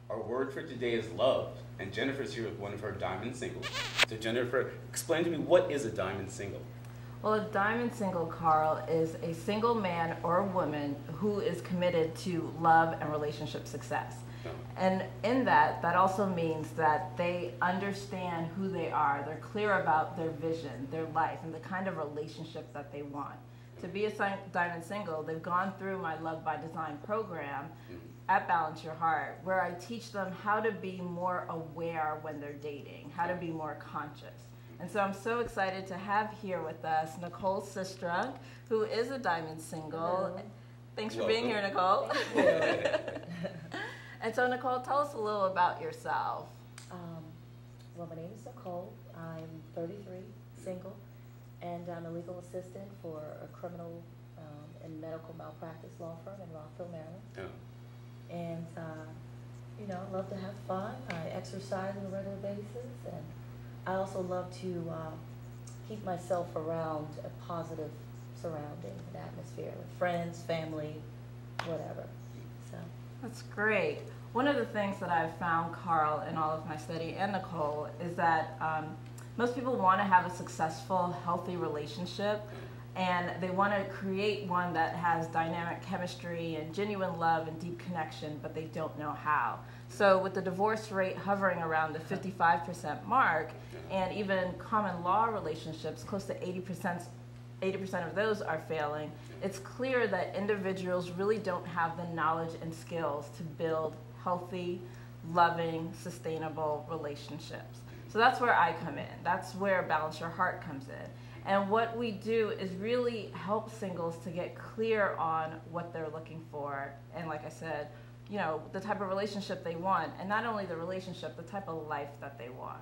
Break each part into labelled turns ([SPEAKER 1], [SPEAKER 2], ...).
[SPEAKER 1] Our word for today is love, and Jennifer's here with one of her diamond singles. So Jennifer, explain to me, what is a diamond single?
[SPEAKER 2] Well, a diamond single, Carl, is a single man or woman who is committed to love and relationship success.
[SPEAKER 1] Oh.
[SPEAKER 2] And in that also means that they understand who they are. They're clear about their vision, their life, and the kind of relationship that they want. To be a diamond single, they've gone through my Love by Design program at Balance Your Heart, where I teach them how to be more aware when they're dating, how to be more conscious. And so I'm so excited to have here with us Nicole Sistrunk, who is a diamond single.
[SPEAKER 3] Hello.
[SPEAKER 2] Thanks for being here, Nicole.
[SPEAKER 3] Thank you.
[SPEAKER 2] And so, Nicole, tell us a little about yourself.
[SPEAKER 3] Well, my name is Nicole. I'm 33, single, and I'm a legal assistant for a criminal and medical malpractice law firm in Rockville, Maryland.
[SPEAKER 1] Oh.
[SPEAKER 3] And, you know, I love to have fun. I exercise on a regular basis, and I also love to keep myself around a positive surrounding and atmosphere with friends, family, whatever. So
[SPEAKER 2] That's great. One of the things that I've found, Carl, in all of my study, and Nicole, is that most people want to have a successful, healthy relationship, and they want to create one that has dynamic chemistry and genuine love and deep connection, but they don't know how. So with the divorce rate hovering around the 55% mark, and even common law relationships, close to 80% of those are failing, it's clear that individuals really don't have the knowledge and skills to build healthy, loving, sustainable relationships. So that's where I come in. That's where Balance Your Heart comes in. And what we do is really help singles to get clear on what they're looking for. And like I said, you know, the type of relationship they want, and not only the relationship, the type of life that they want.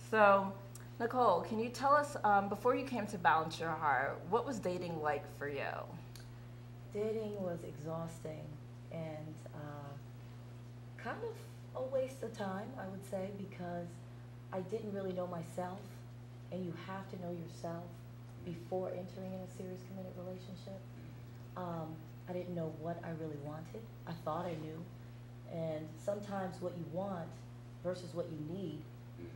[SPEAKER 2] So, Nicole, can you tell us, before you came to Balance Your Heart, what was dating like for you?
[SPEAKER 3] dating was exhausting and kind of a waste of time, I would say, because I didn't really know myself, and you have to know yourself before entering in a serious committed relationship. I didn't know what I really wanted. I thought I knew. And sometimes what you want versus what you need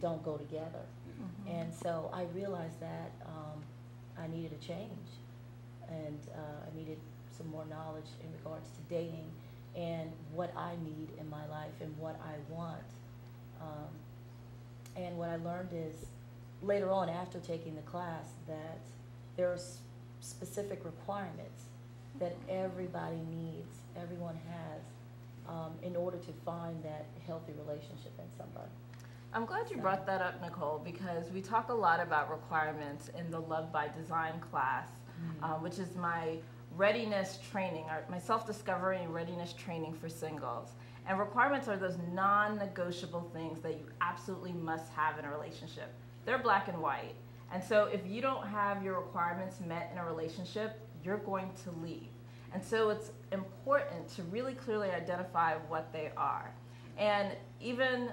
[SPEAKER 3] don't go together.
[SPEAKER 2] Mm-hmm.
[SPEAKER 3] And so I realized that I needed a change, and I needed some more knowledge in regards to dating and what I need in my life and what I want. And what I learned is later on, after taking the class, that there are specific requirements that everybody needs, everyone has, in order to find that healthy relationship in somebody.
[SPEAKER 2] I'm glad you brought that up, Nicole, because we talk a lot about requirements in the Love by Design class, which is my readiness training, my self-discovery and readiness training for singles. And requirements are those non-negotiable things that you absolutely must have in a relationship. They're black and white. And so if you don't have your requirements met in a relationship, you're going to leave. And so it's important to really clearly identify what they are. And even,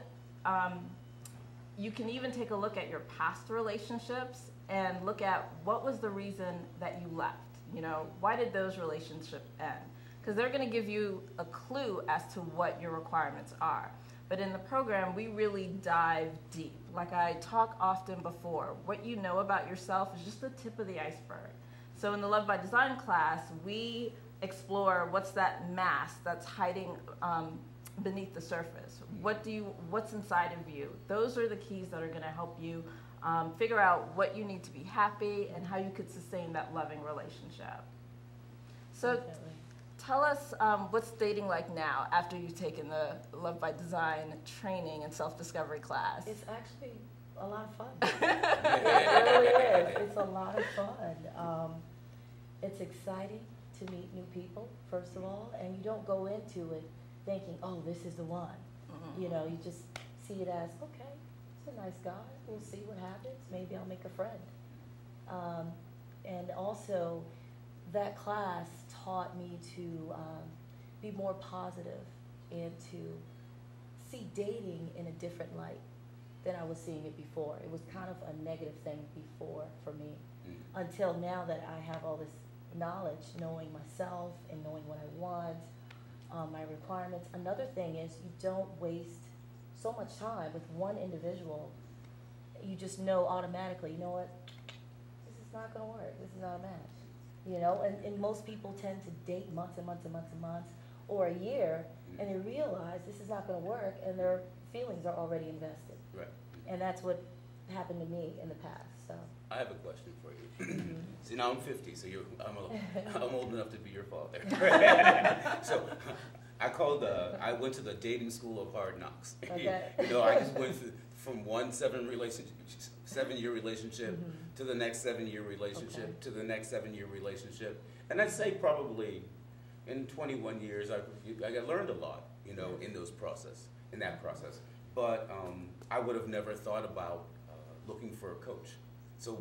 [SPEAKER 2] you can even take a look at your past relationships and look at what was the reason that you left. You know, why did those relationships end? Because they're going to give you a clue as to what your requirements are. But in the program, we really dive deep. Like I talk often before, what you know about yourself is just the tip of the iceberg. So in the Love by Design class, we explore what's that mask that's hiding beneath the surface. What's inside of you? Those are the keys that are going to help you figure out what you need to be happy and how you could sustain that loving relationship. So
[SPEAKER 3] Definitely.
[SPEAKER 2] tell us what's dating like now after you've taken the Love by Design training and self-discovery class.
[SPEAKER 3] It's actually a lot of fun. It really is. It's a lot of fun. It's exciting to meet new people, first of all, and you don't go into it thinking, oh, this is the one.
[SPEAKER 2] Mm-hmm.
[SPEAKER 3] You know, you just see it as, okay, he's a nice guy. We'll see what happens. Maybe I'll make a friend. And also, that class taught me to be more positive and to see dating in a different light than I was seeing it before. It was kind of a negative thing before for me, until now that I have all this knowledge, knowing myself and knowing what I want, my requirements. Another thing is you don't waste so much time with one individual. You just know automatically, you know what, this is not going to work. This is not a match. You know, and most people tend to date months and months and months and months or a year, and they realize this is not going to work, and their feelings are already invested.
[SPEAKER 1] Right.
[SPEAKER 3] And that's what happened to me in the past. So
[SPEAKER 1] I have a question for you. See, now I'm 50, so I'm old enough to be your father. So I went to the dating school of hard knocks.
[SPEAKER 3] Okay.
[SPEAKER 1] You know, I just went from one 7-year relationship to the next 7-year relationship to the next 7-year relationship, and I'd say probably in 21 years I learned a lot, you know, in that process. But I would have never thought about looking for a coach. So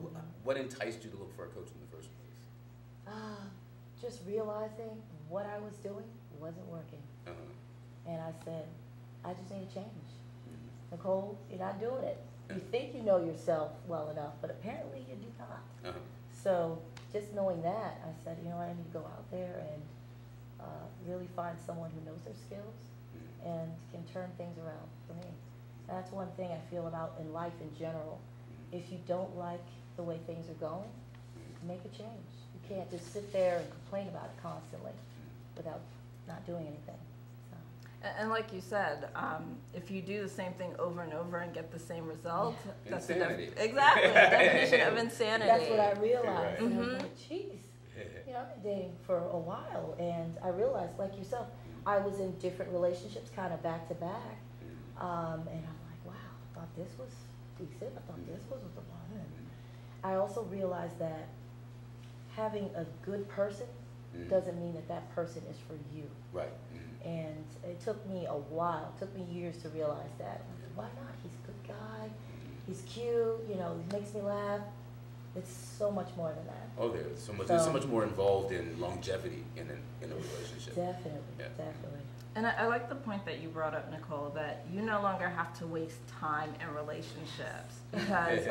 [SPEAKER 1] what enticed you to look for a coach in the first place?
[SPEAKER 3] Just realizing what I was doing wasn't working. And I said, I just need to change. Nicole, you're not doing it. You think you know yourself well enough, but apparently you do not. So just knowing that, I said, you know, I need to go out there and really find someone who knows their skills and can turn things around for me. That's one thing I feel about in life in general. If you don't like the way things are going, make a change. You can't just sit there and complain about it constantly without not doing anything.
[SPEAKER 2] And like you said, if you do the same thing over and over and get the same result, that's
[SPEAKER 1] insanity.
[SPEAKER 2] Exactly, the definition of insanity.
[SPEAKER 3] That's what I realized.
[SPEAKER 1] Right.
[SPEAKER 3] And I was like, geez, you know, I've been dating for a while, and I realized, like yourself, I was in different relationships, kind of back to back, and I'm like, wow, I thought this was decent. I thought this was the one. And I also realized that having a good person doesn't mean that that person is for you.
[SPEAKER 1] Right.
[SPEAKER 3] And it took me a while, it took me years to realize that. Why not? He's a good guy. He's cute. You know, he makes me laugh. It's so much more than that.
[SPEAKER 1] Oh, there's so much more involved in longevity in a relationship.
[SPEAKER 3] Definitely,
[SPEAKER 1] Yeah.
[SPEAKER 3] definitely.
[SPEAKER 2] And I like the point that you brought up, Nicole, that you no longer have to waste time in relationships. Because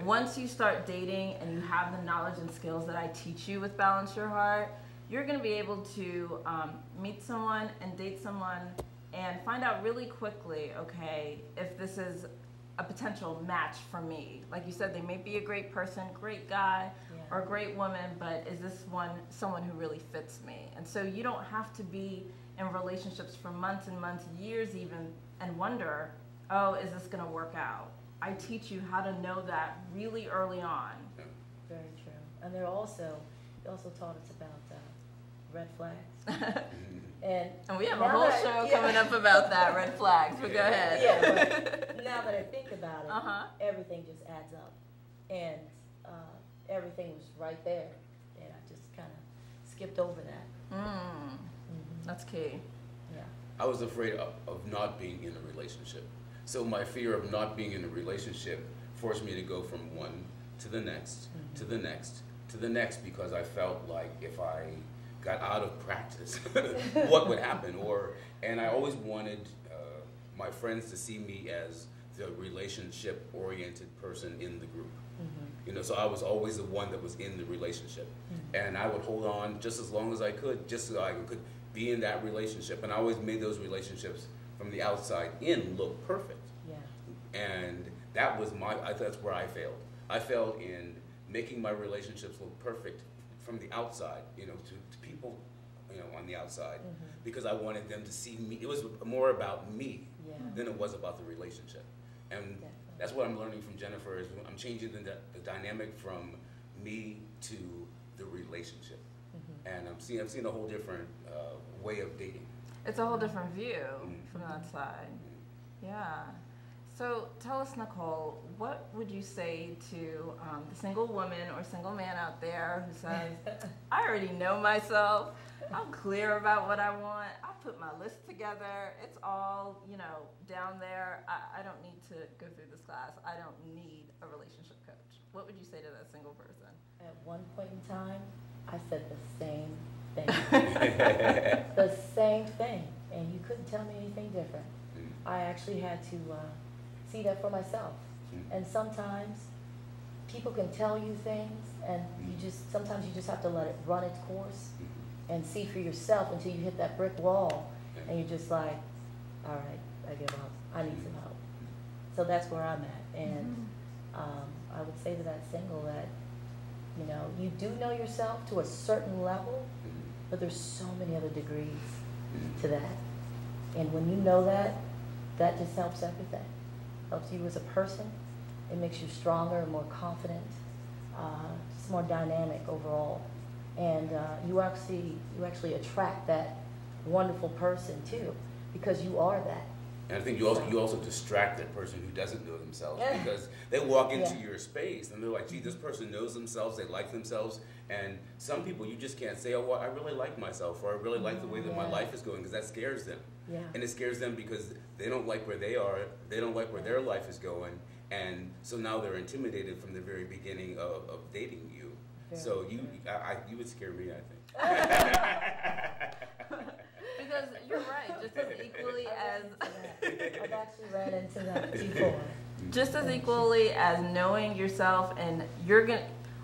[SPEAKER 2] once you start dating and you have the knowledge and skills that I teach you with Balance Your Heart, you're going to be able to meet someone and date someone and find out really quickly, okay, if this is a potential match for me. Like you said, they may be a great person, great guy, or a great woman, but is this someone who really fits me? And so you don't have to be in relationships for months and months, years even, and wonder, oh, is this going to work out? I teach you how to know that really early on.
[SPEAKER 3] Very true. And they also taught us about red flags. And
[SPEAKER 2] we have a whole show coming up about that, red flags, but go ahead.
[SPEAKER 3] Yeah, but now that I think about it, everything just adds up. And everything was right there. And I just kind of skipped over that.
[SPEAKER 2] That's key.
[SPEAKER 3] Yeah.
[SPEAKER 1] I was afraid of not being in a relationship. So my fear of not being in a relationship forced me to go from one to the next, to the next, to the next, because I felt like if I got out of practice, what would happen? And I always wanted my friends to see me as the relationship-oriented person in the group. You know, so I was always the one that was in the relationship, and I would hold on just as long as I could, just so I could be in that relationship. And I always made those relationships from the outside in look perfect. Yeah. And that was that's where I failed. I failed in making my relationships look perfect from the outside, you know, to people, you know, on the outside, because I wanted them to see me. It was more about me than it was about the relationship. And that's what I'm learning from Jennifer, is I'm changing the dynamic from me to the relationship. And I'm seeing a whole different way of dating.
[SPEAKER 2] It's a whole different view from that side. Yeah. So tell us, Nicole, what would you say to the single woman or single man out there who says, I already know myself, I'm clear about what I want, I put my list together, it's all, you know, down there, I don't need to go through this class, I don't need a relationship coach. What would you say to that single person?
[SPEAKER 3] At one point in time, I said the same thing. The same thing, and you couldn't tell me anything different. I actually had to see that for myself. And sometimes people can tell you things, and sometimes you just have to let it run its course and see for yourself until you hit that brick wall. and you're just like, all right, I give up. I need some help. So that's where I'm at. And I would say to that single that, you know, you do know yourself to a certain level, but there's so many other degrees to that. And when you know that, that just helps everything. Helps you as a person. It makes you stronger and more confident. It's more dynamic overall. And you actually attract that wonderful person too, because you are that.
[SPEAKER 1] And I think you also distract that person who doesn't know themselves, because they walk into your space and they're like, gee, this person knows themselves, they like themselves. And some people you just can't say, oh, well, I really like myself, or I really like the way that my life is going, because that scares them.
[SPEAKER 3] Yeah.
[SPEAKER 1] And it scares them because they don't like where they are, they don't like where their life is going. And so now they're intimidated from the very beginning of dating you. So you would scare me, I think.
[SPEAKER 2] Because you're right, just as equally as
[SPEAKER 3] I've actually ran into that before.
[SPEAKER 2] Just as equally as knowing yourself, and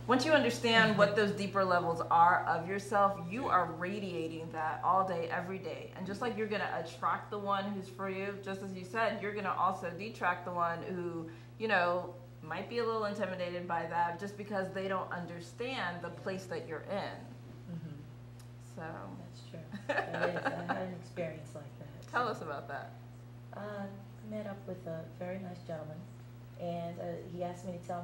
[SPEAKER 2] once you understand what those deeper levels are of yourself, you are radiating that all day, every day. And just like you're gonna attract the one who's for you, just as you said, you're gonna also detract the one who, you know, might be a little intimidated by that just because they don't understand the place that you're in. So
[SPEAKER 3] that's true. It is. I had an experience like that.
[SPEAKER 2] Tell us about that.
[SPEAKER 3] I met up with a very nice gentleman, and he asked me to tell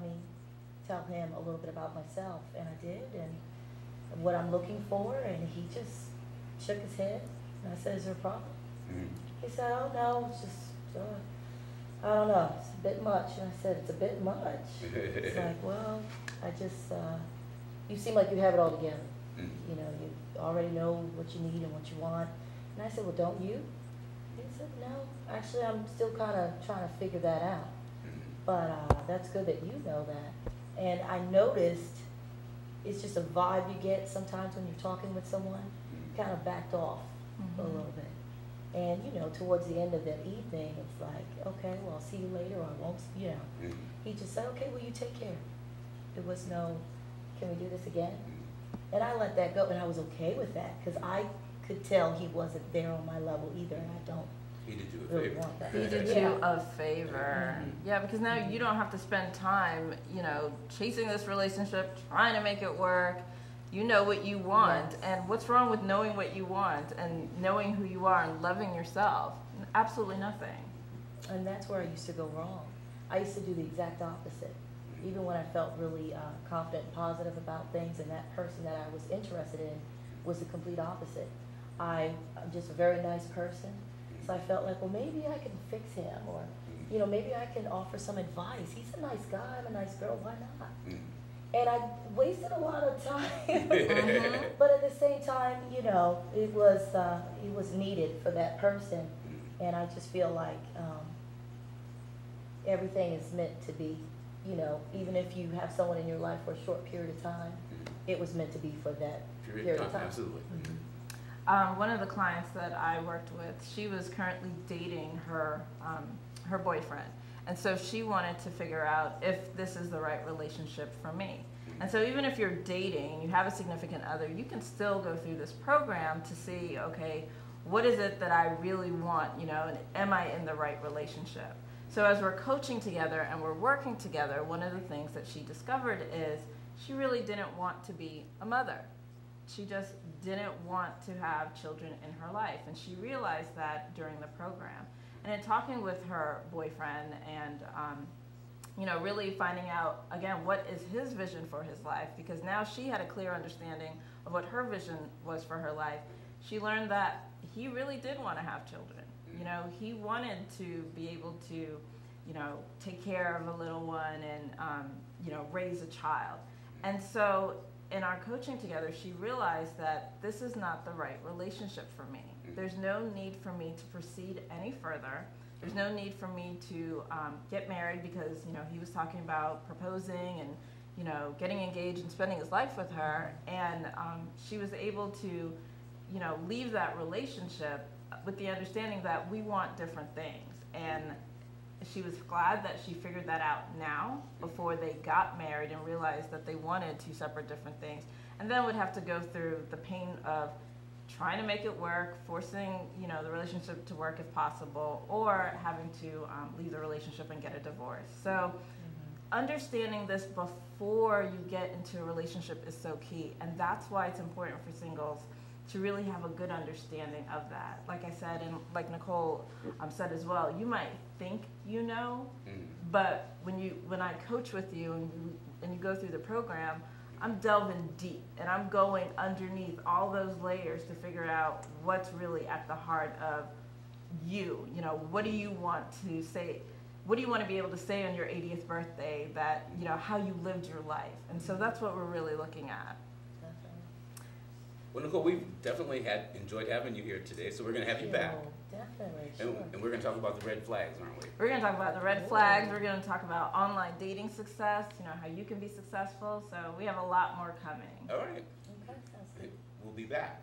[SPEAKER 3] him a little bit about myself, and I did, and what I'm looking for, and he just shook his head, and I said, is there a problem? He said, oh no, it's just, I don't know, it's a bit much. And I said, it's a bit much? It's like, well, I just, you seem like you have it all together. You know, you already know what you need and what you want. And I said, well, don't you? He said, no, actually, I'm still kind of trying to figure that out. But that's good that you know that. And I noticed it's just a vibe you get sometimes when you're talking with someone, kind of backed off a little bit. And, you know, towards the end of that evening, it's like, okay, well, I'll see you later, or I won't, you know. He just said, okay, well, you take care. There was no, can we do this again? And I let that go, and I was okay with that, because I could tell he wasn't there on my level either, and I don't
[SPEAKER 1] He did you a
[SPEAKER 3] really
[SPEAKER 1] favor.
[SPEAKER 3] want that.
[SPEAKER 2] He did you a favor. Yeah, because now you don't have to spend time, you know, chasing this relationship, trying to make it work. You know what you want, and what's wrong with knowing what you want and knowing who you are and loving yourself? Absolutely nothing.
[SPEAKER 3] And that's where I used to go wrong. I used to do the exact opposite. Even when I felt really confident and positive about things, and that person that I was interested in was the complete opposite. I'm just a very nice person, so I felt like, well, maybe I can fix him, or, you know, maybe I can offer some advice. He's a nice guy, I'm a nice girl, why not? And I wasted a lot of time, but at the same time, you know, it was needed for that person, and I just feel like everything is meant to be. You know, even if you have someone in your life for a short period of time, it was meant to be for that period of time.
[SPEAKER 1] Absolutely.
[SPEAKER 2] One of the clients that I worked with, she was currently dating her boyfriend. And so she wanted to figure out if this is the right relationship for me. And so even if you're dating, you have a significant other, you can still go through this program to see, okay, what is it that I really want, you know, and am I in the right relationship? So as we're coaching together and we're working together, one of the things that she discovered is she really didn't want to be a mother. She just didn't want to have children in her life. And she realized that during the program. And in talking with her boyfriend and, you know, really finding out, again, what is his vision for his life, because now she had a clear understanding of what her vision was for her life, she learned that he really did want to have children. You know, he wanted to be able to, you know, take care of a little one and, you know, raise a child. And so in our coaching together, she realized that this is not the right relationship for me. There's no need for me to proceed any further. There's no need for me to get married, because, you know, he was talking about proposing and, you know, getting engaged and spending his life with her. And she was able to, you know, leave that relationship with the understanding that we want different things. And she was glad that she figured that out now before they got married and realized that they wanted two separate different things, and then would have to go through the pain of trying to make it work, forcing, you know, the relationship to work if possible, or having to leave the relationship and get a divorce. So understanding this before you get into a relationship is so key, and that's why it's important for singles to really have a good understanding of that. Like I said, and like Nicole said as well, you might think you know, but when I coach with you and you go through the program, I'm delving deep and I'm going underneath all those layers to figure out what's really at the heart of you. You know, what do you want to say? What do you want to be able to say on your 80th birthday that, you know, how you lived your life? And so that's what we're really looking at.
[SPEAKER 1] Well, Nicole, we've definitely enjoyed having you here today, so we're going to have you back.
[SPEAKER 3] Definitely, sure.
[SPEAKER 1] And we're going to talk about the red flags, aren't we?
[SPEAKER 2] We're going to talk about the red flags. We're going to talk about online dating success, you know, how you can be successful. So we have a lot more coming.
[SPEAKER 1] All right.
[SPEAKER 3] Okay, sounds good.
[SPEAKER 1] We'll be back.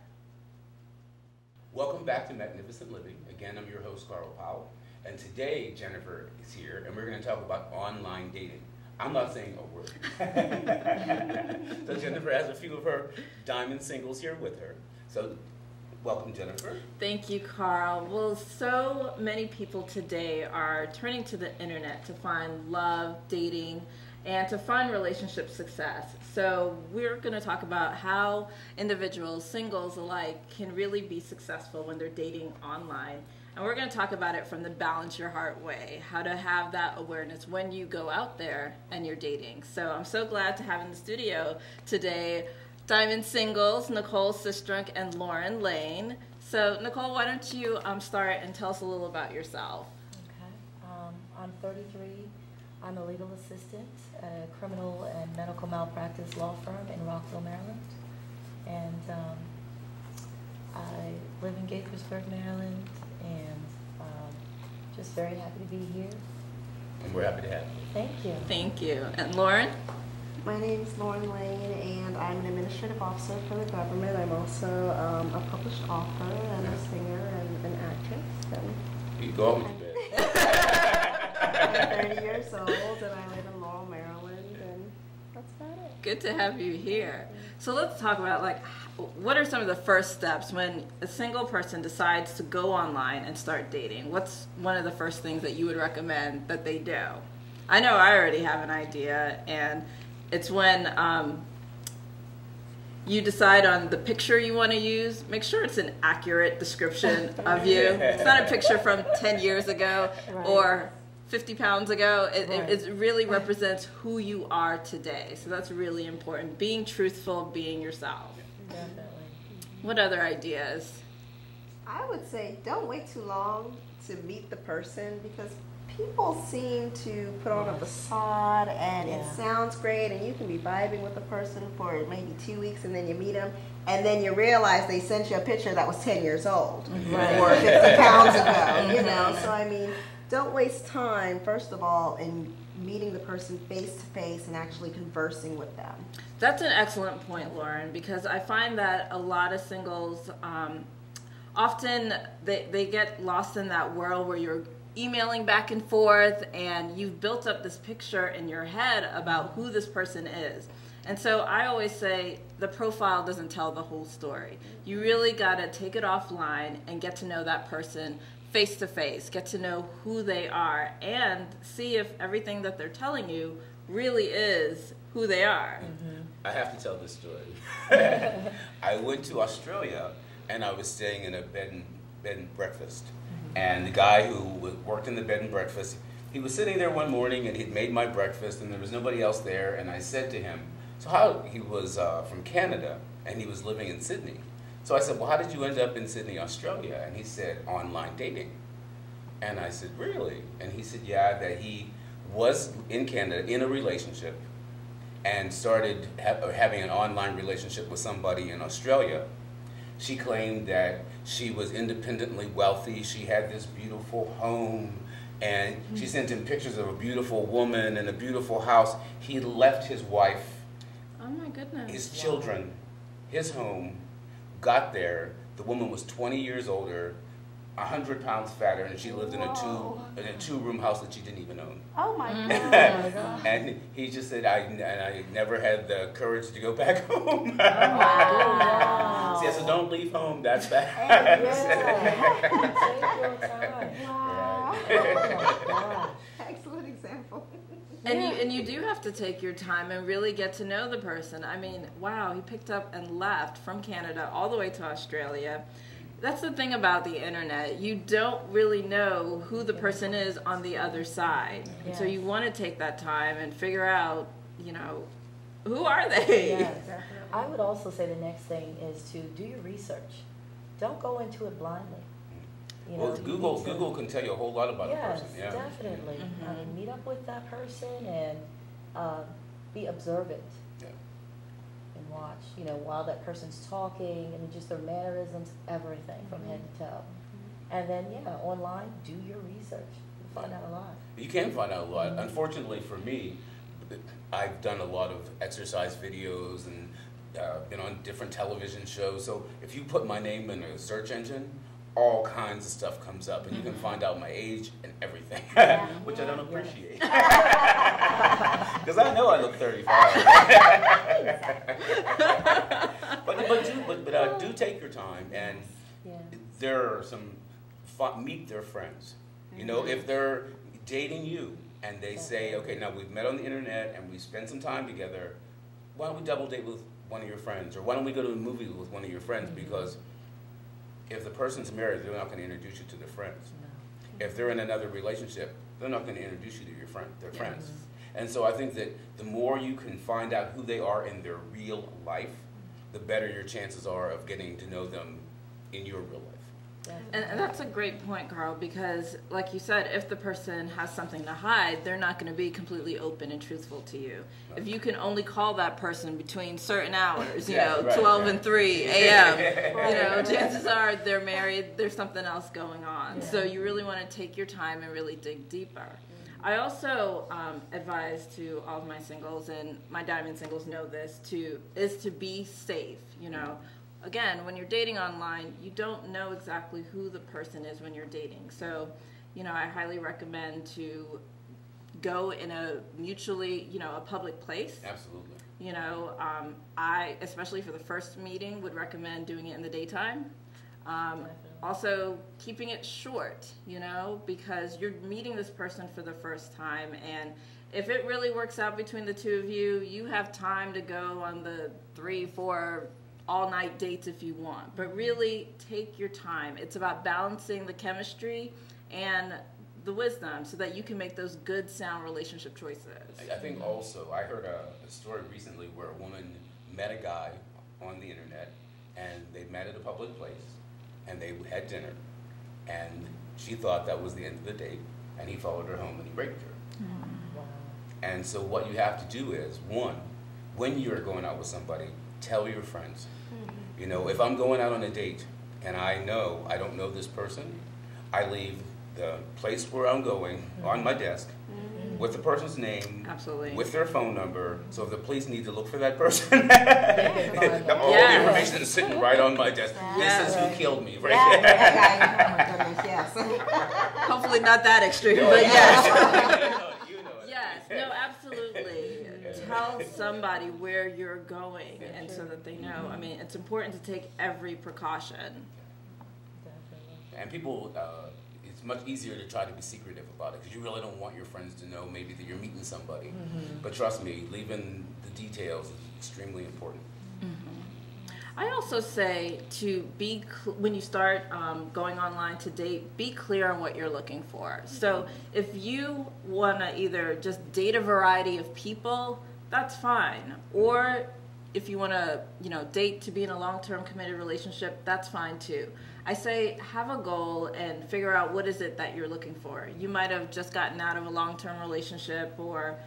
[SPEAKER 1] Welcome back to Magnificent Living. Again, I'm your host, Carl Powell. And today, Jennifer is here, and we're going to talk about online dating. I'm not saying a word. So Jennifer has a few of her diamond singles here with her. So welcome, Jennifer.
[SPEAKER 2] Thank you, Carl. Well, so many people today are turning to the internet to find love, dating, and to find relationship success. So we're going to talk about how individuals, singles alike, can really be successful when they're dating online. And we're going to talk about it from the balance your heart way, how to have that awareness when you go out there and you're dating. So I'm so glad to have in the studio today diamond singles, Nicole Sistrunk and Lauren Lane. So Nicole, why don't you start and tell us a little about yourself?
[SPEAKER 3] Okay. I'm 33. I'm a legal assistant at a criminal and medical malpractice law firm in Rockville, Maryland. And I live in Gaithersburg, Maryland. And just very happy to be here.
[SPEAKER 1] And we're happy to have you.
[SPEAKER 3] Thank you.
[SPEAKER 2] Thank you. And Lauren?
[SPEAKER 4] My name is Lauren Lane, and I'm an administrative officer for the government. I'm also a published author and a singer and an actress.
[SPEAKER 1] You go on with your bed.
[SPEAKER 4] I'm 30 years old, and I live in Laurel, Maryland, and that's about it.
[SPEAKER 2] Good to have you here. So let's talk about, like, what are some of the first steps when a single person decides to go online and start dating? What's one of the first things that you would recommend that they do? I know I already have an idea, and it's when you decide on the picture you want to use. Make sure it's an accurate description of you. It's not a picture from 10 years ago or 50 pounds ago. It really represents who you are today. So that's really important. Being truthful, being yourself.
[SPEAKER 3] Definitely.
[SPEAKER 2] What other ideas?
[SPEAKER 4] I would say don't wait too long to meet the person, because people seem to put on a facade and it sounds great and you can be vibing with the person for maybe 2 weeks and then you meet them and then you realize they sent you a picture that was 10 years old or 50 pounds ago, you know. So I mean, don't waste time, first of all, in meeting the person face to face and actually conversing with them.
[SPEAKER 2] That's an excellent point, Lauren, because I find that a lot of singles often they get lost in that world where you're emailing back and forth and you've built up this picture in your head about who this person is. And so I always say the profile doesn't tell the whole story. You really got to take it offline and get to know that person face to face, get to know who they are, and see if everything that they're telling you really is who they are.
[SPEAKER 1] I have to tell this story. I went to Australia and I was staying in a bed and breakfast. And the guy who worked in the bed and breakfast, he was sitting there one morning and he'd made my breakfast and there was nobody else there. And I said to him, so how, he was from Canada and he was living in Sydney. So I said, well, how did you end up in Sydney, Australia? And he said, online dating. And I said, really? And he said, yeah, that he was in Canada in a relationship and started having an online relationship with somebody in Australia. She claimed that she was independently wealthy. She had this beautiful home, and she sent him pictures of a beautiful woman and a beautiful house. He left his wife,
[SPEAKER 2] Oh my goodness.
[SPEAKER 1] his children, his home, got there. The woman was 20 years older, 100 pounds fatter, and she lived in a
[SPEAKER 4] Whoa.
[SPEAKER 1] two-room house that she didn't even own.
[SPEAKER 4] Oh my
[SPEAKER 3] Oh
[SPEAKER 4] God.
[SPEAKER 3] my God.
[SPEAKER 1] And he just said, I never had the courage to go back home.
[SPEAKER 3] Wow.
[SPEAKER 1] See, I said, don't leave home, that's bad.
[SPEAKER 3] Yeah. Take your time.
[SPEAKER 4] Wow.
[SPEAKER 3] Oh my gosh.
[SPEAKER 4] Excellent example.
[SPEAKER 2] And you do have to take your time and really get to know the person. I mean, wow, he picked up and left from Canada all the way to Australia. That's the thing about the internet. You don't really know who the person is on the other side. And so
[SPEAKER 3] Yes.
[SPEAKER 2] you want to take that time and figure out, who are they?
[SPEAKER 3] Yes. I would also say the next thing is to do your research. Don't go into it blindly. You know,
[SPEAKER 1] Well,
[SPEAKER 3] you
[SPEAKER 1] Google
[SPEAKER 3] need to-
[SPEAKER 1] Google can tell you a whole lot about a
[SPEAKER 3] Yes,
[SPEAKER 1] person. Yeah.
[SPEAKER 3] definitely.
[SPEAKER 2] Mhm.
[SPEAKER 3] I mean, meet up with that person and be observant
[SPEAKER 1] Yeah.
[SPEAKER 3] and watch, while that person's talking and just their mannerisms, everything from head to toe. And then, online, do your research. You'll find out a lot.
[SPEAKER 1] You can find out a lot. Unfortunately for me, I've done a lot of exercise videos and been on different television shows. So if you put my name in a search engine, all kinds of stuff comes up, and you can find out my age and everything, which I don't appreciate. Because I know I look 35. but do take your time, and
[SPEAKER 3] Yeah.
[SPEAKER 1] there are some meet their friends. If they're dating you and they say, okay, now we've met on the internet and we spent some time together, why don't we double date with one of your friends, or why don't we go to a movie with one of your friends? Because if the person's married, they're not going to introduce you to their friends.
[SPEAKER 3] No.
[SPEAKER 1] If they're in another relationship, they're not going to introduce you to their friends. And so I think that the more you can find out who they are in their real life, the better your chances are of getting to know them in your real life.
[SPEAKER 2] And that's a great point, Carl, because like you said, if the person has something to hide, they're not going to be completely open and truthful to you. If you can only call that person between certain hours, 12 and 3 a.m., chances are they're married, there's something else going on.
[SPEAKER 3] Yeah.
[SPEAKER 2] So you really want to take your time and really dig deeper. I also advise to all of my singles, and my diamond singles know this, is to be safe, Again, when you're dating online, you don't know exactly who the person is when you're dating. So, I highly recommend to go in a mutually, a public place.
[SPEAKER 1] Absolutely.
[SPEAKER 2] I, especially for the first meeting, would recommend doing it in the daytime. Also, keeping it short, because you're meeting this person for the first time, and if it really works out between the two of you, you have time to go on the 3, 4 all-night dates if you want, but really take your time. It's about balancing the chemistry and the wisdom so that you can make those good, sound relationship choices.
[SPEAKER 1] I think also, I heard a story recently where a woman met a guy on the internet, and they met at a public place, and they had dinner, and she thought that was the end of the date, and he followed her home and he raped her.
[SPEAKER 3] Wow.
[SPEAKER 1] And so what you have to do is, one, when you're going out with somebody, tell your friends. If I'm going out on a date and I know I don't know this person, I leave the place where I'm going on my desk with the person's name,
[SPEAKER 2] Absolutely.
[SPEAKER 1] with their phone number, so if the police need to look for that person, all the information is sitting right on my desk.
[SPEAKER 2] Yes.
[SPEAKER 1] This is who killed me, right
[SPEAKER 4] Yeah. Oh my goodness, yes.
[SPEAKER 2] Hopefully not that extreme,
[SPEAKER 1] No,
[SPEAKER 2] but
[SPEAKER 1] you
[SPEAKER 2] yes.
[SPEAKER 1] know it.
[SPEAKER 2] Yes, no, absolutely. Tell somebody where you're going, and so that they know. I mean, it's important to take every precaution.
[SPEAKER 3] Definitely.
[SPEAKER 1] And people, it's much easier to try to be secretive about it because you really don't want your friends to know maybe that you're meeting somebody. But trust me, leaving the details is extremely important.
[SPEAKER 2] I also say to be, when you start going online to date, be clear on what you're looking for. So if you want to either just date a variety of people, that's fine. Or if you want to, date to be in a long-term committed relationship, that's fine too. I say have a goal and figure out what is it that you're looking for. You might have just gotten out of a long-term relationship, or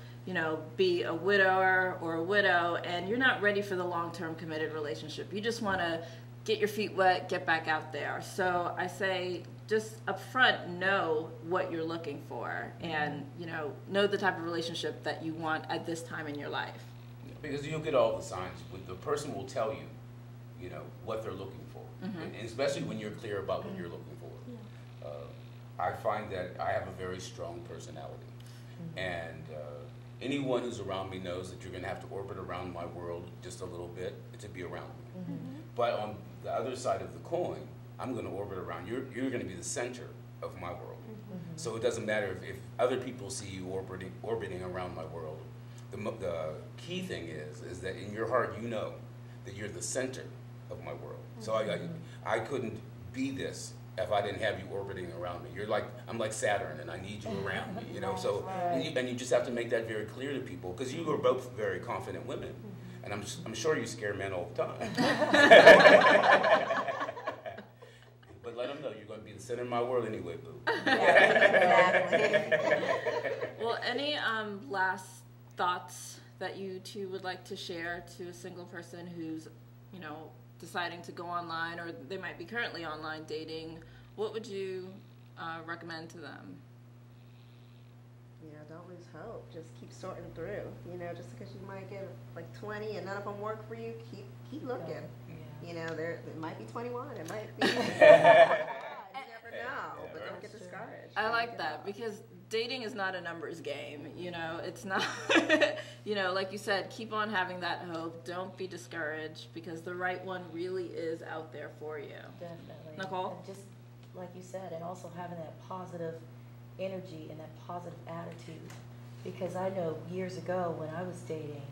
[SPEAKER 2] be a widower or a widow, and you're not ready for the long-term committed relationship. You just want to get your feet wet, get back out there. So I say just up front, know what you're looking for, and know the type of relationship that you want at this time in your life.
[SPEAKER 1] Because you'll get all the signs. The person will tell you, what they're looking for, and especially when you're clear about what you're looking for. I find that I have a very strong personality. And anyone who's around me knows that you're going to have to orbit around my world just a little bit to be around me. But on the other side of the coin, I'm going to orbit around. You're going to be the center of my world. So it doesn't matter if other people see you orbiting around my world. The key thing is that in your heart you know that you're the center of my world. So I couldn't be this if I didn't have you orbiting around me. I'm like Saturn, and I need you around me, you know. So and you just have to make that very clear to people, because you are both very confident women, and I'm sure you scare men all the time. But let them know you're going to be the center of my world anyway, boo.
[SPEAKER 2] Well, any last thoughts that you two would like to share to a single person who's, you know, deciding to go online, or they might be currently online dating? What would you recommend to them?
[SPEAKER 4] Yeah, don't lose hope. Just keep sorting through. You know, just because you might get like 20 and none of them work for you, keep looking.
[SPEAKER 3] Yeah.
[SPEAKER 4] You know, it might be 21. It might be. You never know, but don't get discouraged.
[SPEAKER 2] I like that, because dating is not a numbers game. You know, it's not. You know, like you said, keep on having that hope. Don't be discouraged, because the right one really is out there for you.
[SPEAKER 3] Definitely.
[SPEAKER 2] Nicole?
[SPEAKER 3] And just like you said, and also having that positive energy and that positive attitude. Because I know years ago when I was dating,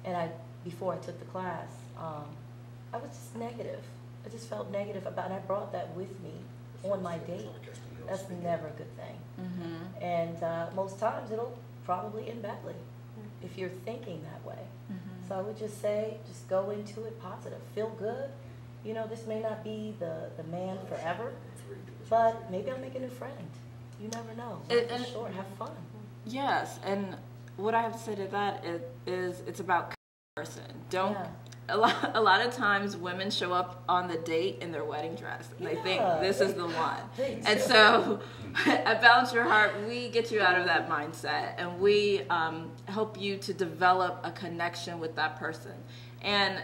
[SPEAKER 3] and before I took the class, I was just negative. I just felt negative about it, and I brought that with me on my date. That's never a good thing. And most times it'll probably end badly if you're thinking that way. So I would just say, just go into it positive. Feel good. You know, this may not be the man forever, but maybe I'll make a new friend. You never know.
[SPEAKER 2] And
[SPEAKER 3] short, have fun.
[SPEAKER 2] Yes, and what I have to say to that is it's about person. Don't.
[SPEAKER 3] Yeah.
[SPEAKER 2] A lot of times women show up on the date in their wedding dress, and they think this is the one. And so at Balance Your Heart, we get you out of that mindset, and we help you to develop a connection with that person. And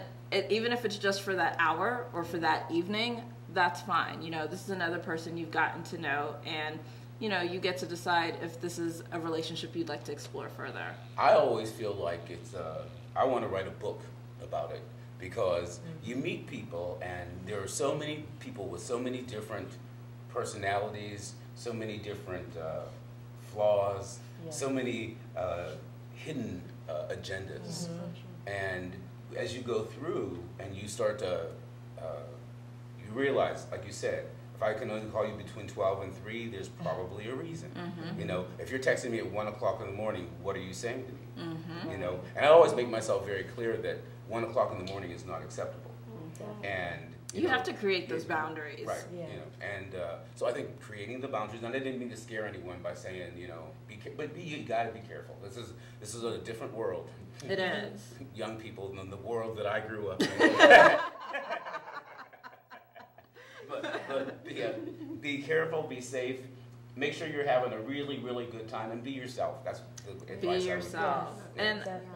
[SPEAKER 2] even if it's just for that hour or for that evening, that's fine. You know, this is another person you've gotten to know, and you know, you get to decide if this is a relationship you'd like to explore further.
[SPEAKER 1] I always feel like I want to write a book about it, because you meet people, and there are so many people with so many different personalities, so many different flaws, so many hidden agendas. And as you go through and you start to, you realize, like you said, if I can only call you between 12 and 3, there's probably a reason. You know, if you're texting me at 1 o'clock in the morning, what are you saying to me? You know, and I always make myself very clear that 1 o'clock in the morning is not acceptable. And
[SPEAKER 2] you have to create those boundaries.
[SPEAKER 1] Right. You know, and so I think creating the boundaries, and I didn't mean to scare anyone by saying, you know, you got to be careful. This is a different world.
[SPEAKER 2] It is.
[SPEAKER 1] Young people than the world that I grew up in. But be careful, be safe. Make sure you're having a really, really good time, and be yourself. That's the advice I would give.
[SPEAKER 2] Be yourself. And
[SPEAKER 3] Definitely.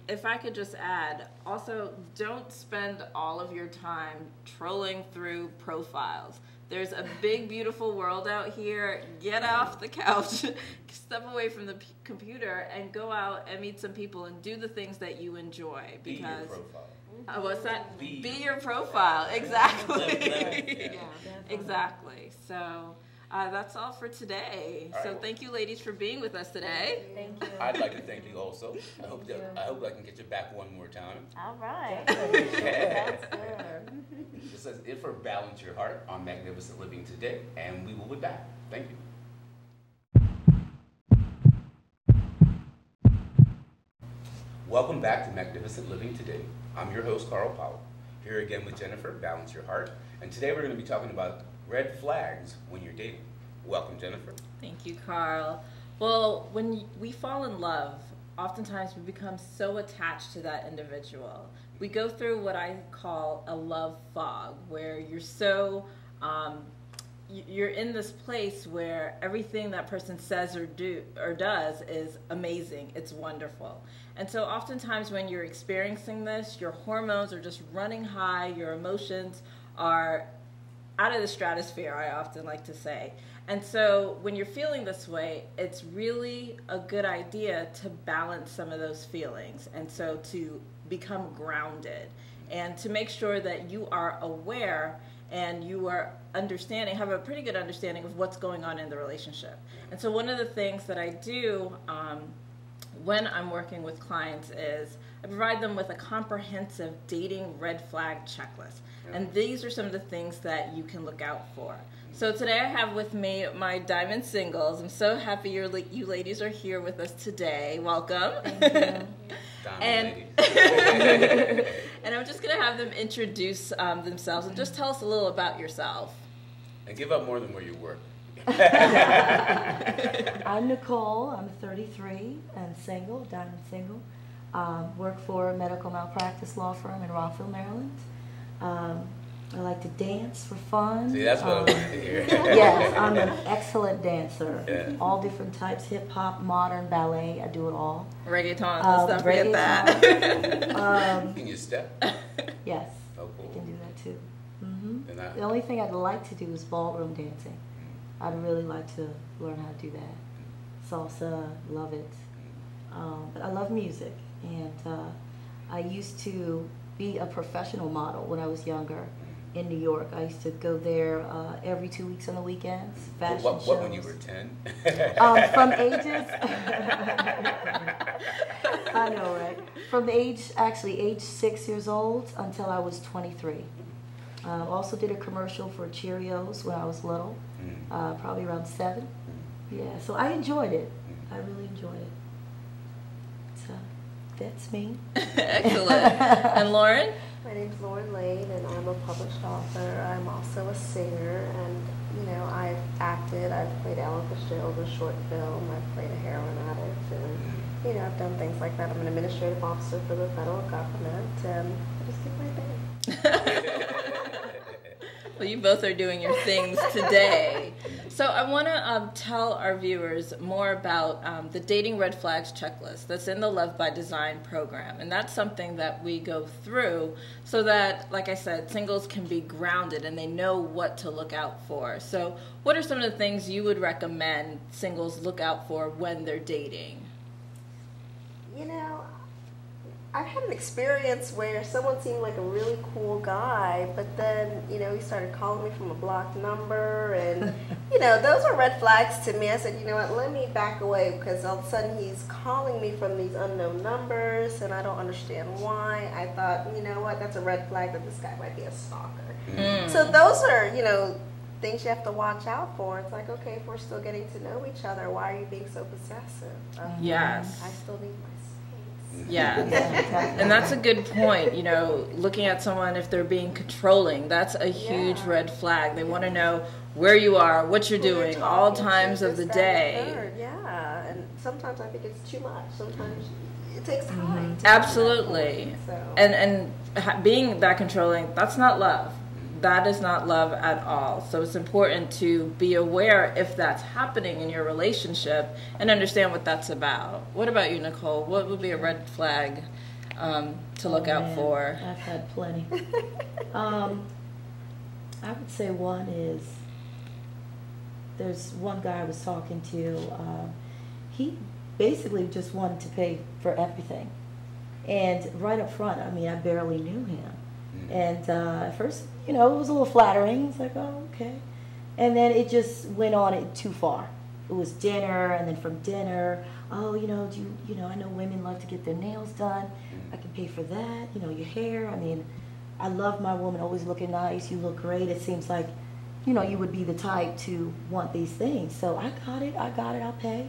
[SPEAKER 2] if I could just add, also don't spend all of your time trolling through profiles. There's a big, beautiful world out here. Get off the couch, step away from the computer, and go out and meet some people and do the things that you enjoy.
[SPEAKER 1] Be your
[SPEAKER 2] Because
[SPEAKER 1] profile.
[SPEAKER 2] what's that?
[SPEAKER 1] Be
[SPEAKER 2] your profile. Exactly.
[SPEAKER 1] Yeah.
[SPEAKER 2] Exactly. So that's all for today.
[SPEAKER 1] All
[SPEAKER 2] So
[SPEAKER 1] right.
[SPEAKER 2] thank you, ladies, for being with us today.
[SPEAKER 3] Thank you.
[SPEAKER 1] I'd like to thank you also. I hope
[SPEAKER 3] Thank
[SPEAKER 1] that
[SPEAKER 3] you.
[SPEAKER 1] I hope I can get you back one more time.
[SPEAKER 3] All right. That's good.
[SPEAKER 1] This is it for Balance Your Heart on Magnificent Living today, and we will be back. Thank you. Welcome back to Magnificent Living today. I'm your host, Carl Powell, here again with Jennifer, Balance Your Heart, and today we're going to be talking about red flags when you're dating. Welcome, Jennifer.
[SPEAKER 2] Thank you, Carl. Well, when we fall in love, oftentimes we become so attached to that individual. We go through what I call a love fog, where you're so, you're in this place where everything that person says or does is amazing. It's wonderful. And so oftentimes when you're experiencing this, your hormones are just running high, your emotions are out of the stratosphere, I often like to say. And so when you're feeling this way, it's really a good idea to balance some of those feelings. And so to become grounded and to make sure that you are aware and you are understanding, have a pretty good understanding of what's going on in the relationship. And so one of the things that I do when I'm working with clients is I provide them with a comprehensive dating red flag checklist. And these are some of the things that you can look out for. So today I have with me my Diamond Singles. I'm so happy you ladies are here with us today. Welcome.
[SPEAKER 3] Thank you.
[SPEAKER 2] And, and I'm just going to have them introduce themselves and just tell us a little about yourself.
[SPEAKER 1] And give up more than where you work.
[SPEAKER 3] I'm Nicole. I'm 33 and single, diamond single. Work for a medical malpractice law firm in Rockville, Maryland. I like to dance for fun.
[SPEAKER 1] See, that's what I wanted to hear.
[SPEAKER 3] Yes, I'm an excellent dancer.
[SPEAKER 1] Yeah.
[SPEAKER 3] All different types, hip hop, modern, ballet. I do it all.
[SPEAKER 2] Reggaeton, let's not forget that.
[SPEAKER 1] Can you step?
[SPEAKER 3] Yes,
[SPEAKER 1] Oh,
[SPEAKER 3] I
[SPEAKER 1] cool.
[SPEAKER 3] can do that too. hmm
[SPEAKER 1] And I-
[SPEAKER 3] The only thing I'd like to do is ballroom dancing. I'd really like to learn how to do that. Salsa, love it. But I love music, and I used to be a professional model when I was younger in New York. I used to go there every 2 weeks on the weekends. Fashion
[SPEAKER 1] What
[SPEAKER 3] shows.
[SPEAKER 1] when you were 10?
[SPEAKER 3] From ages, I know, right? From the age 6 years old until I was 23. Also did a commercial for Cheerios when I was little, probably around 7. Yeah, so I enjoyed it. I really enjoyed it. So that's me.
[SPEAKER 2] Excellent. And Lauren?
[SPEAKER 4] My name's Lauren Lane, and I'm a published author. I'm also a singer, and I've acted. I've played Ellen Fitzgerald in a short film. I've played a heroin addict, and I've done things like that. I'm an administrative officer for the federal government, and I just do my thing.
[SPEAKER 2] Well, you both are doing your things today. So I want to tell our viewers more about the Dating Red Flags checklist that's in the Love by Design program. And that's something that we go through so that, like I said, singles can be grounded and they know what to look out for. So what are some of the things you would recommend singles look out for when they're dating?
[SPEAKER 4] I've had an experience where someone seemed like a really cool guy, but then, he started calling me from a blocked number, and, those are red flags to me. I said, you know what, let me back away, because all of a sudden he's calling me from these unknown numbers, and I don't understand why. I thought, you know what, that's a red flag that this guy might be a stalker. So those are, things you have to watch out for. It's like, okay, if we're still getting to know each other, why are you being so possessive?
[SPEAKER 2] Yes.
[SPEAKER 4] I still need my space.
[SPEAKER 2] Yeah, and that's a good point. Looking at someone, if they're being controlling, that's a huge red flag. They want to know where you are, what you're doing, all times of the day.
[SPEAKER 4] Yeah, and sometimes I think it's too much. Sometimes it takes time.
[SPEAKER 2] Absolutely. And being that controlling, that's not love. That is not love at all. So it's important to be aware if that's happening in your relationship and understand what that's about. What about you, Nicole? What would be a red flag to look out for?
[SPEAKER 3] I've had plenty. I would say one is, there's one guy I was talking to, he basically just wanted to pay for everything. And right up front, I barely knew him. And at first, it was a little flattering. It's like, oh, okay. And then it just went on it too far. It was dinner, and then from dinner, oh, I know women love to get their nails done. I can pay for that. Your hair. I love my woman always looking nice. You look great. It seems like, you would be the type to want these things. So I got it. I'll pay.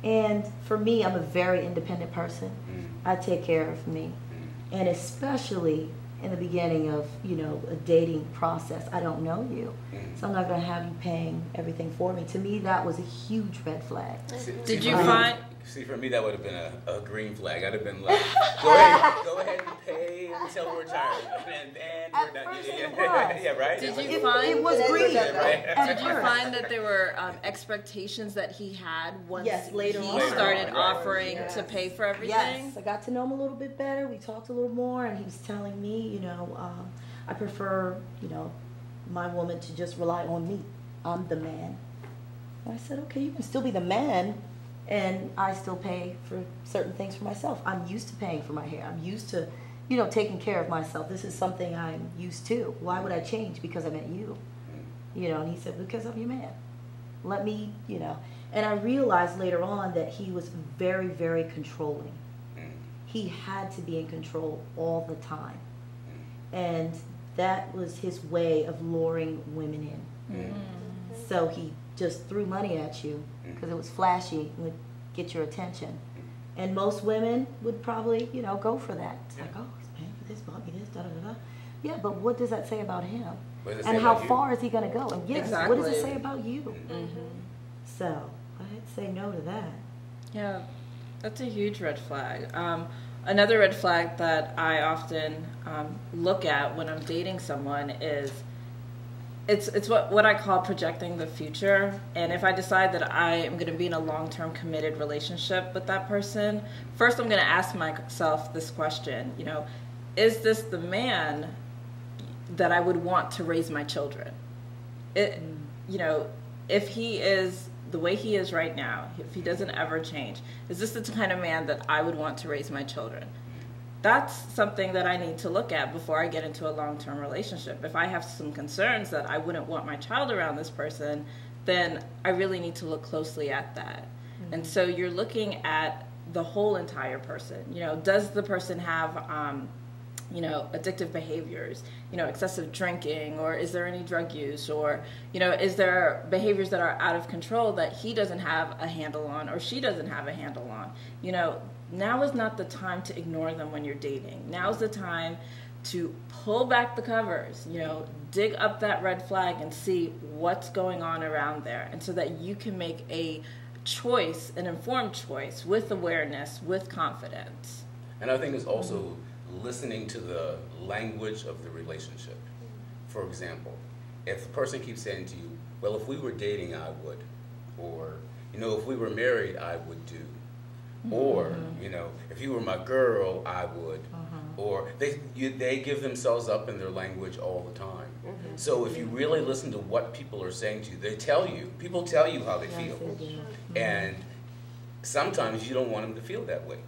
[SPEAKER 3] And for me, I'm a very independent person. I take care of me. And especially in the beginning of, a dating process. I don't know you, so I'm not going to have you paying everything for me. To me, that was a huge red flag.
[SPEAKER 2] Did you find...
[SPEAKER 1] See, for me, that would have been a green flag. I'd have been like, go ahead and pay until we're tired. And we're done. Yeah, right?
[SPEAKER 2] Did you find...
[SPEAKER 3] It was green.
[SPEAKER 2] Did you find that there were expectations that he had once
[SPEAKER 3] later
[SPEAKER 2] he
[SPEAKER 3] on.
[SPEAKER 2] started
[SPEAKER 1] Right.
[SPEAKER 2] offering to pay for everything?
[SPEAKER 3] Yes, I got to know him a little bit better. We talked a little more, and he was telling me, I prefer, my woman to just rely on me. I'm the man. And I said, okay, you can still be the man, and I still pay for certain things for myself. I'm used to paying for my hair. I'm used to, you know, taking care of myself. This is something I'm used to. Why would I change because I met you? You know, and he said, because I'm your man. Let me, you know. And I realized later on that he was very, very controlling. He had to be in control all the time. And that was his way of luring women in. So he just threw money at you because it was flashy and would get your attention. And most women would probably, you know, go for that. It's like, oh, he's paying for this, bought me this, da da da da. Yeah, but what does that say about him? And how far is he going to go? And yes, what does it say about you? So I'd say no to that.
[SPEAKER 2] Yeah, that's a huge red flag. Another red flag that I often look at when I'm dating someone is it's what I call projecting the future. And if I decide that I am going to be in a long-term committed relationship with that person, first I'm going to ask myself this question, you know, is this the man that I would want to raise my children? You know, if he is the way he is right now, if he doesn't ever change, is this the kind of man that I would want to raise my children? That's something that I need to look at before I get into a long-term relationship. If I have some concerns that I wouldn't want my child around this person, then I really need to look closely at that. And so you're looking at the whole entire person. You know, does the person have you know, addictive behaviors, you know, excessive drinking, or is there any drug use, or, you know, is there behaviors that are out of control that he doesn't have a handle on or she doesn't have a handle on? You know, now is not the time to ignore them when you're dating. Now is the time to pull back the covers, you know, dig up that red flag and see what's going on around there, and so that you can make a choice, an informed choice, with awareness, with confidence.
[SPEAKER 1] And I think it's also listening to the language of the relationship. For example, if the person keeps saying to you, well, if we were dating, I would, or, you know, if we were married, I would do, or, you know, if you were my girl, I would, or they give themselves up in their language all the time. So if you really listen to what people are saying to you, people tell you how they feel. And sometimes you don't want them to feel that way.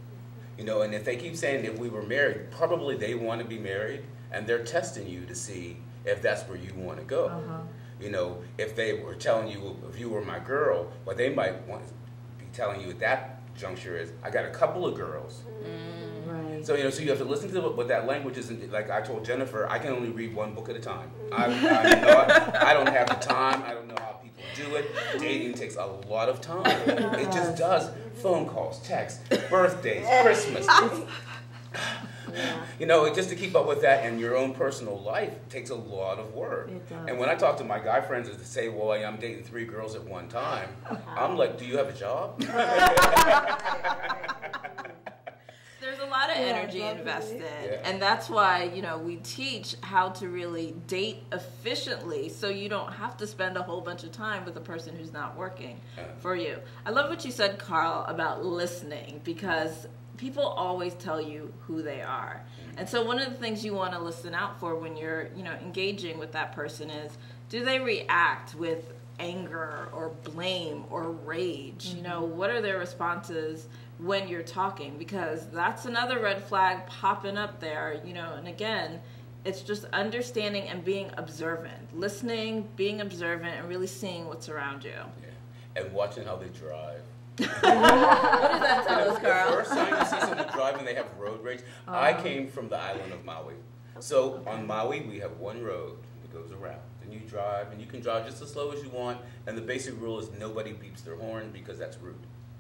[SPEAKER 1] You know, and if they keep saying if we were married, probably they want to be married, and they're testing you to see if that's where you want to go. You know, if they were telling you if you were my girl, what they might want to be telling you at that juncture is, I got a couple of girls.
[SPEAKER 3] Right.
[SPEAKER 1] So, you know, so you have to listen to what that language is. Like I told Jennifer, I can only read one book at a time. I don't have the time. I don't know how people do it. Dating takes a lot of time. It just does. Phone calls, texts, birthdays, Christmas. You know, just to keep up with that in your own personal life takes a lot of work.
[SPEAKER 3] It does.
[SPEAKER 1] And when I talk to my guy friends and say, well, I'm dating 3 girls at one time, I'm like, do you have a job?
[SPEAKER 2] There's a lot of energy invested, and that's why, you know, we teach how to really date efficiently, so you don't have to spend a whole bunch of time with a person who's not working for you. I love what you said, Carl, about listening, because people always tell you who they are. And so one of the things you want to listen out for when you're, you know, engaging with that person is, do they react with anger or blame or rage? You know, what are their responses when you're talking? Because that's another red flag popping up there, you know. And again, it's just understanding and being observant, listening, being observant, and really seeing what's around you.
[SPEAKER 1] And watching how they drive.
[SPEAKER 2] What does that tell us, Carl?
[SPEAKER 1] The first time you see someone driving, they have road rage. I came from the island of Maui. So on Maui, we have one road that goes around. And you drive, and you can drive just as slow as you want. And the basic rule is nobody beeps their horn, because that's rude.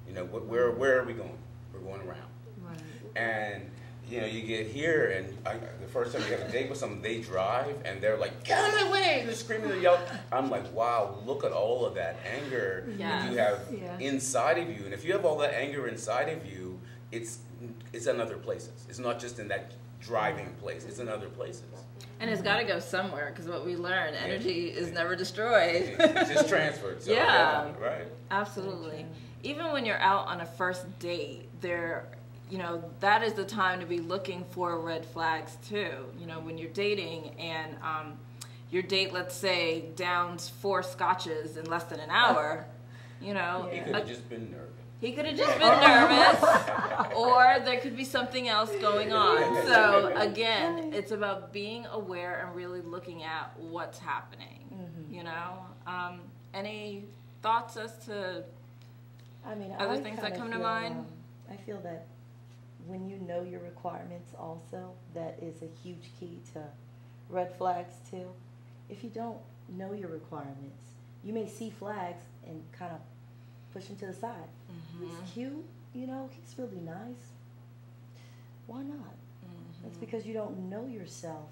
[SPEAKER 1] You know, where are we going? We're going around.
[SPEAKER 3] Right.
[SPEAKER 1] And, you know, you get here, and the first time you have a date with someone, they drive, and they're like, get out of my way! They're screaming and yelling. I'm like, wow, look at all of that anger that you have inside of you. And if you have all that anger inside of you, it's in other places. It's not just in that driving place. It's in other places.
[SPEAKER 2] And it's got to go somewhere, because what we learn, energy is never destroyed.
[SPEAKER 1] It's just transferred. So right.
[SPEAKER 2] Absolutely. Even when you're out on a first date, you know, that is the time to be looking for red flags too. You know, when you're dating and your date, let's say, downs 4 scotches in less than an hour, you know.
[SPEAKER 1] He could have just been nervous.
[SPEAKER 2] He could have just been nervous, or there could be something else going on. So again, it's about being aware and really looking at what's happening, you know. Any thoughts as to other things that come to mind?
[SPEAKER 3] I feel that when you know your requirements also, that is a huge key to red flags too. If you don't know your requirements, you may see flags and kind of push him to the side. He's cute, you know, he's really nice. Why not? It's because you don't know yourself,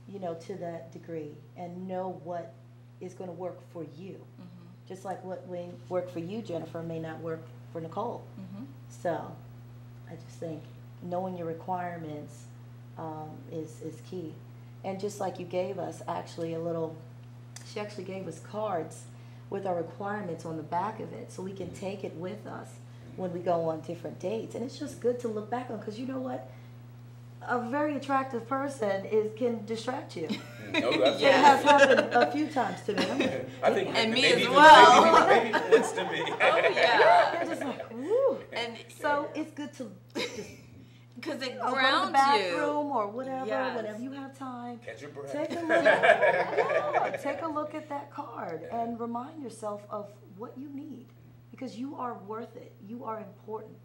[SPEAKER 3] you know, to that degree, and know what is going to work for you. Just like what may work for you, Jennifer, may not work for Nicole. So I just think knowing your requirements is key. And just like you gave us actually she actually gave us cards with our requirements on the back of it, so we can take it with us when we go on different dates. And it's just good to look back on, because you know what? A very attractive person can distract you.
[SPEAKER 1] No, that's
[SPEAKER 3] It has happened a few times to me.
[SPEAKER 1] I think
[SPEAKER 2] And me
[SPEAKER 1] maybe
[SPEAKER 2] as well.
[SPEAKER 1] Maybe once to me.
[SPEAKER 2] Oh yeah.
[SPEAKER 3] I'm just like, woo.
[SPEAKER 2] And
[SPEAKER 3] So it's good to just
[SPEAKER 2] because it
[SPEAKER 3] go to the
[SPEAKER 2] grounds
[SPEAKER 3] bathroom
[SPEAKER 2] you.
[SPEAKER 3] or whatever,
[SPEAKER 2] Yes.
[SPEAKER 3] whenever you have time.
[SPEAKER 1] Catch your breath.
[SPEAKER 3] Take a look. Take a look at that card and remind yourself of what you need, because you are worth it. You are important,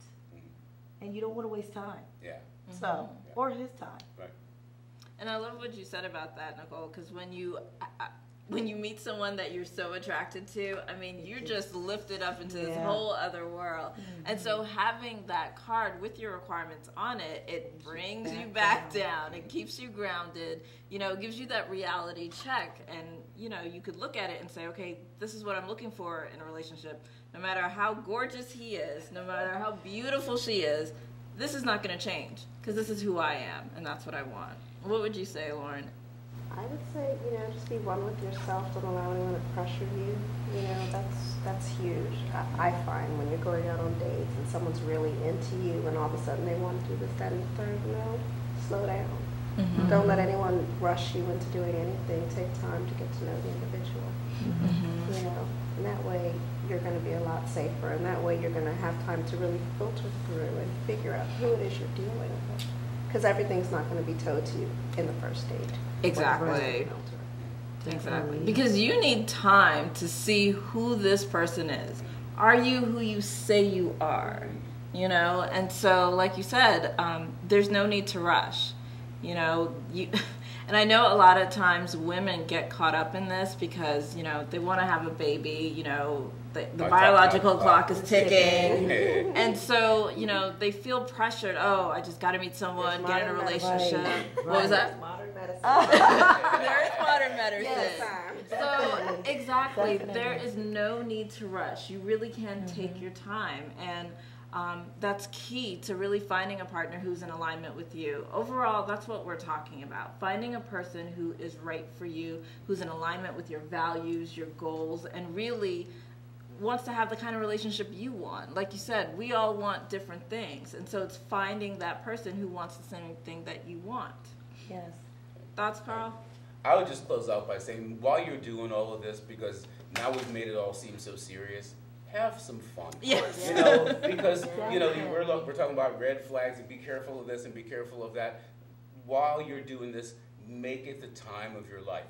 [SPEAKER 3] and you don't want to waste time.
[SPEAKER 1] Yeah.
[SPEAKER 3] So, or his time.
[SPEAKER 1] Right.
[SPEAKER 2] And I love what you said about that, Nicole, because when you meet someone that you're so attracted to, I mean, you're just lifted up into this whole other world. And so having that card with your requirements on it, it brings you back down. It keeps you grounded, you know, gives you that reality check. And, you know, you could look at it and say, okay, this is what I'm looking for in a relationship. No matter how gorgeous he is, no matter how beautiful she is, this is not going to change, because this is who I am, and that's what I want. What would you say, Lauren?
[SPEAKER 4] I would say, you know, just be one with yourself. Don't allow anyone to pressure you. You know, that's huge. I find when you're going out on dates and someone's really into you, and all of a sudden they want to do this, that, and the third. No, slow down. Don't let anyone rush you into doing anything. Take time to get to know the individual. You know, and that way you're going to be a lot safer, and that way you're going to have time to really filter through and figure out who it is you're dealing with. Because everything's not going to be told to you in the first date.
[SPEAKER 2] Exactly. Because you need time to see who this person is. Are you who you say you are? You know, and so like you said, there's no need to rush. You know, and I know a lot of times women get caught up in this because, you know, they want to have a baby, you know, the biological clock is ticking. And so, you know, they feel pressured. Oh, I just got to meet someone, get in a relationship. What was that?
[SPEAKER 4] Modern medicine.
[SPEAKER 2] There is modern medicine.
[SPEAKER 4] Yes.
[SPEAKER 2] So, exactly, there is no need to rush. You really can take your time. And that's key to really finding a partner who's in alignment with you. Overall, that's what we're talking about. Finding a person who is right for you, who's in alignment with your values, your goals, and really wants to have the kind of relationship you want. Like you said, we all want different things. And so it's finding that person who wants the same thing that you want.
[SPEAKER 3] Yes.
[SPEAKER 2] Thoughts, Carl?
[SPEAKER 1] I would just close out by saying, while you're doing all of this, because now we've made it all seem so serious, have some fun.
[SPEAKER 2] Yes.
[SPEAKER 1] You know, because, you know, we're talking about red flags and be careful of this and be careful of that. While you're doing this, make it the time of your life.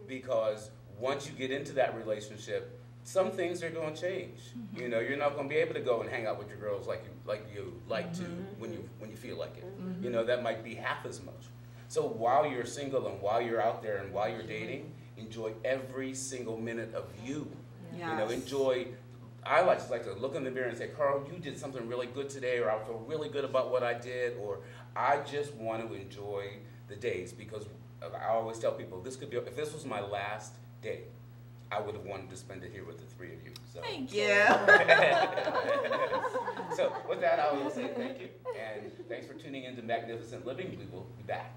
[SPEAKER 1] Because once you get into that relationship, some things are going to change. You know, you're not going to be able to go and hang out with your girls like you like to when you feel like it. You know, that might be half as much. So while you're single and while you're out there and while you're dating, enjoy every single minute of you.
[SPEAKER 2] Yes.
[SPEAKER 1] You know, enjoy. I just like to look in the mirror and say, Carl, you did something really good today, or I feel really good about what I did, or I just want to enjoy the days, because I always tell people, this could be, if this was my last day, I would have wanted to spend it here with the three of you. So.
[SPEAKER 2] Thank you.
[SPEAKER 1] So with that, I will say thank you, and thanks for tuning in to Magnificent Living. We will be back.